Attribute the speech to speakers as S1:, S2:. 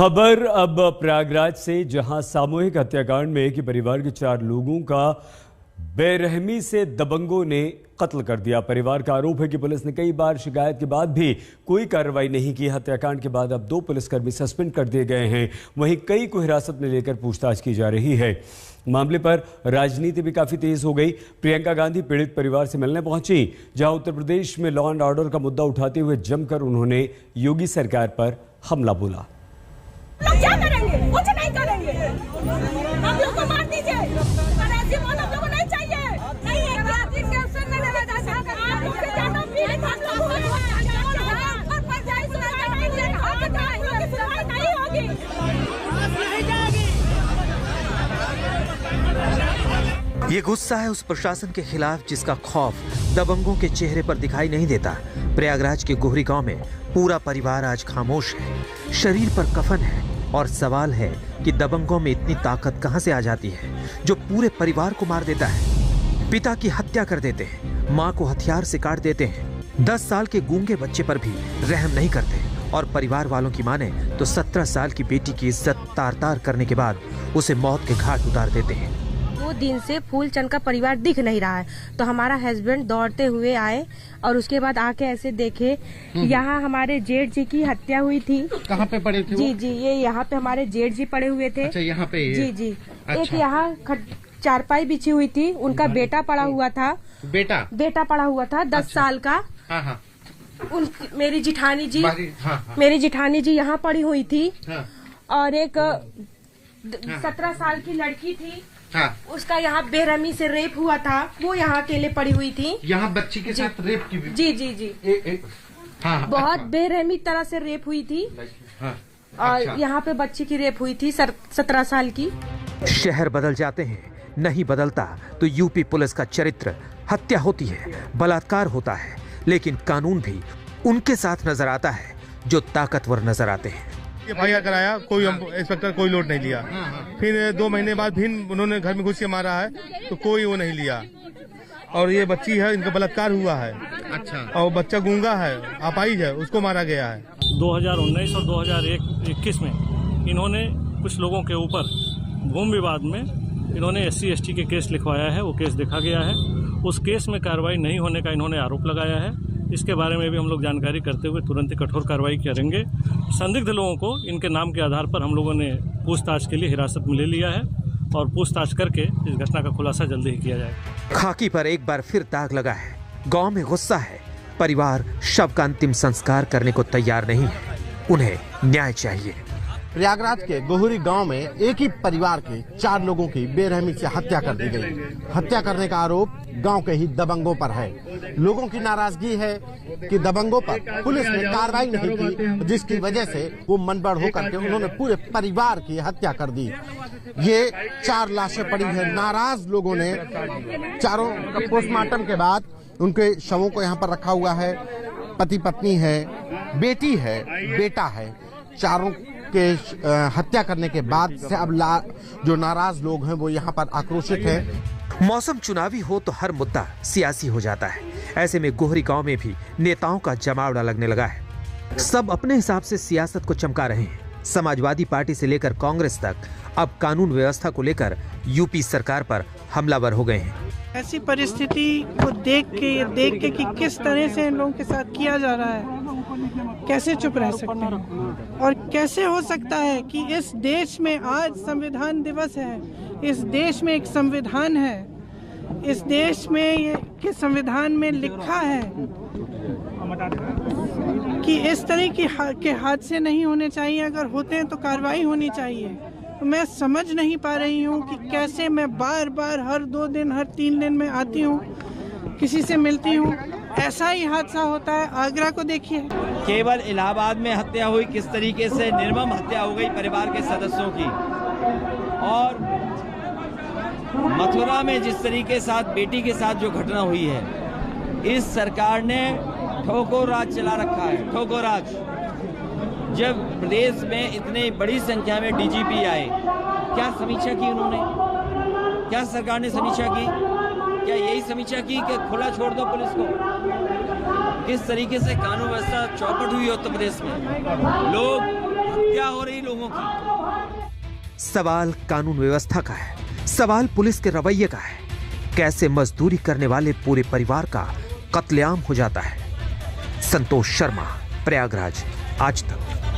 S1: खबर अब प्रयागराज से, जहां सामूहिक हत्याकांड में एक ही परिवार के 4 लोगों का बेरहमी से दबंगों ने कत्ल कर दिया। परिवार का आरोप है कि पुलिस ने कई बार शिकायत के बाद भी कोई कार्रवाई नहीं की। हत्याकांड के बाद अब 2 पुलिसकर्मी सस्पेंड कर दिए गए हैं। वहीं कई को हिरासत में लेकर पूछताछ की जा रही है। मामले पर राजनीति भी काफी तेज हो गई। प्रियंका गांधी पीड़ित परिवार से मिलने पहुंची, जहां उत्तर प्रदेश में लॉ एंड ऑर्डर का मुद्दा उठाते हुए जमकर उन्होंने योगी सरकार पर हमला बोला।
S2: लोग क्या करेंगे? कुछ नहीं करेंगे। हम लोग को मार दीजिए, पर ऐसी मौत हम लोग को नहीं चाहिए। नहीं है, आपके ऑप्शन में लगा जा सकता है। आप उससे ज्यादा पीड़ित हम लोग हुए हैं। और पंचायत सुधार नहीं होगी।
S3: ये गुस्सा है उस प्रशासन के खिलाफ जिसका खौफ दबंगों के चेहरे पर दिखाई नहीं देता। प्रयागराज के गोहरी गांव में पूरा परिवार आज खामोश है, शरीर पर कफन है और सवाल है कि दबंगों में इतनी ताकत कहां से आ जाती है जो पूरे परिवार को मार देता है। पिता की हत्या कर देते हैं, मां को हथियार से काट देते हैं, 10 साल के गूंगे बच्चे पर भी रहम नहीं करते और परिवार वालों की माने तो 17 साल की बेटी की इज्जत तार-तार करने के बाद उसे मौत के घाट उतार देते हैं।
S4: 2 दिन से फूलचंद का परिवार दिख नहीं रहा है, तो हमारा हस्बैंड दौड़ते हुए आए और उसके बाद आके ऐसे देखे यहाँ हमारे जेठ जी की हत्या हुई थी।
S5: कहाँ पे पड़े थे?
S4: जी, ये यहाँ पे हमारे जेठ जी पड़े हुए थे।
S5: अच्छा, यहाँ पे
S4: जी।
S5: अच्छा।
S4: एक यहाँ चारपाई बिछी हुई थी, उनका बेटा पड़ा हुआ था। बेटा पड़ा हुआ था 10 साल का।
S5: हाँ।
S4: मेरी जिठानी जी,
S5: हाँ।
S4: मेरी जिठानी जी यहाँ पड़ी हुई थी।
S5: हाँ।
S4: और एक 17 साल की लड़की थी।
S5: हाँ।
S4: उसका यहाँ बेरहमी से रेप हुआ था, वो यहाँ अकेले पड़ी हुई थी।
S5: यहाँ बच्ची के साथ रेप की भी?
S4: जी।
S5: हाँ।
S4: बहुत बेरहमी तरह से रेप हुई थी।
S5: हाँ।
S4: और
S5: अच्छा।
S4: यहाँ पे बच्ची की रेप हुई थी 17 साल की।
S3: शहर बदल जाते हैं, नहीं बदलता तो यूपी पुलिस का चरित्र। हत्या होती है, बलात्कार होता है, लेकिन कानून भी उनके साथ नजर आता है जो ताकतवर नजर आते हैं।
S6: FIR कराया, कोई इंस्पेक्टर कोई लोड नहीं लिया। फिर 2 महीने बाद फिर उन्होंने घर में घुस के मारा है तो कोई वो नहीं लिया। और ये बच्ची है, इनका बलात्कार हुआ है।
S5: अच्छा।
S6: और बच्चा गूंगा है, अपाहिज है, उसको मारा गया है।
S7: 2019 और 2021 में इन्होंने कुछ लोगों के ऊपर भूमि विवाद में इन्होंने SC ST के केस लिखवाया है। वो केस देखा गया है, उस केस में कार्रवाई नहीं होने का इन्होंने आरोप लगाया है। इसके बारे में भी हम लोग जानकारी करते हुए तुरंत ही कठोर कार्रवाई करेंगे। संदिग्ध लोगों को इनके नाम के आधार पर हम लोगों ने पूछताछ के लिए हिरासत में ले लिया है और पूछताछ करके इस घटना का खुलासा जल्दी ही किया जाएगा।
S3: खाकी पर एक बार फिर दाग लगा है, गांव में गुस्सा है। परिवार शव का अंतिम संस्कार करने को तैयार नहीं है, उन्हें न्याय चाहिए।
S5: प्रयागराज के गोहरी गांव में एक ही परिवार के 4 लोगों की बेरहमी से हत्या कर दी गई। हत्या करने का आरोप गांव के ही दबंगों पर है। लोगों की नाराजगी है कि दबंगों पर पुलिस ने कार्रवाई नहीं की, जिसकी वजह से वो मनबड़ होकर के उन्होंने पूरे परिवार की हत्या कर दी। ये 4 लाशें पड़ी है। नाराज लोगों ने चारों का पोस्टमार्टम के बाद उनके शवों को यहाँ पर रखा हुआ है। पति पत्नी है, बेटी है, बेटा है। चारों के हत्या करने के बाद से अब जो नाराज लोग हैं वो यहाँ पर आक्रोशित हैं।
S3: मौसम चुनावी हो तो हर मुद्दा सियासी हो जाता है। ऐसे में गोहरी गांव में भी नेताओं का जमावड़ा लगने लगा है। सब अपने हिसाब से सियासत को चमका रहे हैं। समाजवादी पार्टी से लेकर कांग्रेस तक अब कानून व्यवस्था को लेकर यूपी सरकार पर हमलावर हो गए हैं।
S8: ऐसी परिस्थिति को देख के कि किस तरह से इन लोगों के साथ किया जा रहा है, कैसे चुप रह सकते हैं? और कैसे हो सकता है कि इस देश में आज संविधान दिवस है, इस देश में एक संविधान है, इस देश में के संविधान में लिखा है कि इस तरह के हादसे नहीं होने चाहिए, अगर होते हैं तो कार्रवाई होनी चाहिए। तो मैं समझ नहीं पा रही हूँ कि कैसे मैं बार हर 2 दिन हर 3 दिन में आती हूँ, किसी से मिलती हूँ, ऐसा ही हादसा होता है। आगरा को देखिए,
S9: केवल इलाहाबाद में हत्या हुई, किस तरीके से निर्मम हत्या हो गई परिवार के सदस्यों की, और मथुरा में जिस तरीके के साथ बेटी के साथ जो घटना हुई है, इस सरकार ने ठोको राज चला रखा है, ठोको राज। जब प्रदेश में इतनी बड़ी संख्या में DGP आए, क्या समीक्षा की उन्होंने? क्या सरकार ने समीक्षा की? क्या यही समीक्षा की कि खुला छोड़ दो पुलिस को? किस तरीके से कानून व्यवस्था चौपट हुई उत्तर प्रदेश में, लोग हत्या हो रही लोगों की।
S3: सवाल कानून व्यवस्था का है, सवाल पुलिस के रवैये का है। कैसे मजदूरी करने वाले पूरे परिवार का कत्लेआम हो जाता है। संतोष शर्मा, प्रयागराज, आज तक।